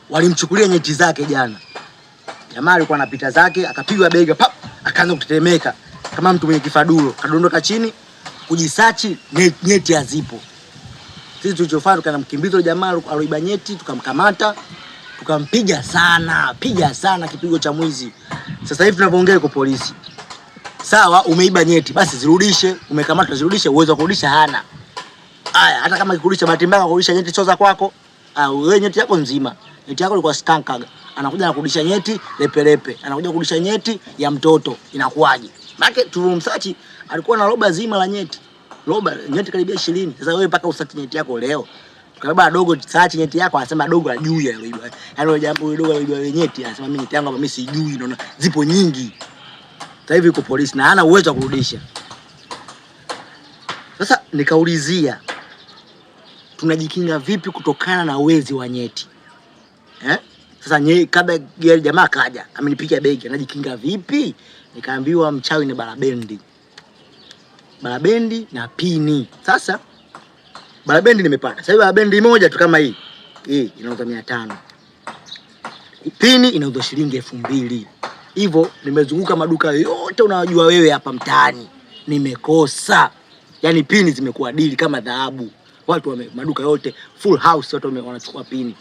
walimchukulia nyeti zake jana. Jamaa alikuwa anapita zake, akapigwa bega, pap, akaanza kutetemeka kama mtu mwenye kifaduro, kadondoka chini, kujisachi, nyeti hazipo. Sisi tulichofanya tukamkimbiza jamaa aloiba nyeti, tukamkamata, tukampiga sana kipigo cha mwizi. Sasa hivi tunavyoongea yuko polisi. Sawa, umeiba nyeti, basi zirudishe. Umekamata zirudishe, uwezo wa kurudisha hana. Haya, hata kama kikurudisha bahati mbaya kurudisha nyeti choza kwako, wewe nyeti yako nzima. Nyeti yako ilikuwa skankaga. Anakuja kurudisha nyeti lepe. Anakuja kurudisha nyeti ya mtoto. Inakuwaje? Maana tulomsachi alikuwa na roba zima la nyeti. Roba nyeti karibia 20. Sasa wewe mpaka usachi nyeti yako leo. Tukababa dogo sachi nyeti yako, anasema dogo ajui ya roba. Yaani yule jambo dogo la nyeti anasema mimi nyeti yangu hapa mimi sijui, naona zipo nyingi. Sasa hivi yuko polisi na hana uwezo wa kurudisha. Sasa nikaulizia tunajikinga vipi kutokana na wezi wa nyeti? Sasa kabla jamaa kaja, amenipiga begi, anajikinga vipi? Nikaambiwa mchawi ni barabendi. Barabendi na pini. Sasa barabendi nimepata. Sasa barabendi moja tu kama hii. Hii inauza 500. Pini inauza shilingi 2000. Hivyo nimezunguka maduka yote unayojua wewe hapa mtaani. Nimekosa. Yaani pini zimekuwa dili kama dhahabu. Watu maduka yote full house watu wanachukua pini.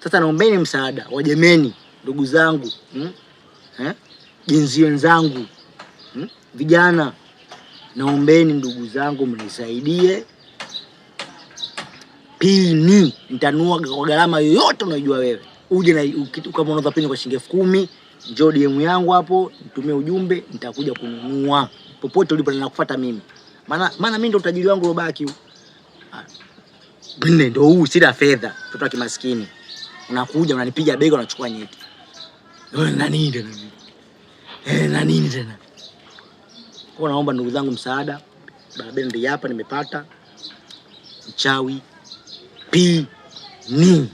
Sasa naombeni msaada, wajemeni, ndugu zangu, jinsi wenzangu, vijana, naombeni ndugu zangu mnisaidie. Pini nitanunua kwa gharama yoyote unayojua wewe. Uje na kama unauza pini kwa shilingi 10,000, njoo DM yangu hapo, nitumie ujumbe, nitakuja kununua. Popote ulipo ninakufuata mimi. Maana mimi ndo utajiri wangu ulobaki huu. Mimi ndo huu, sina fedha, mtoto wa kimaskini. Unakuja unanipiga bega unachukua nyeti. Na nini tena? Na nini tena? Kwa naomba ndugu zangu msaada. Barabendi hapa nimepata. Mchawi pini.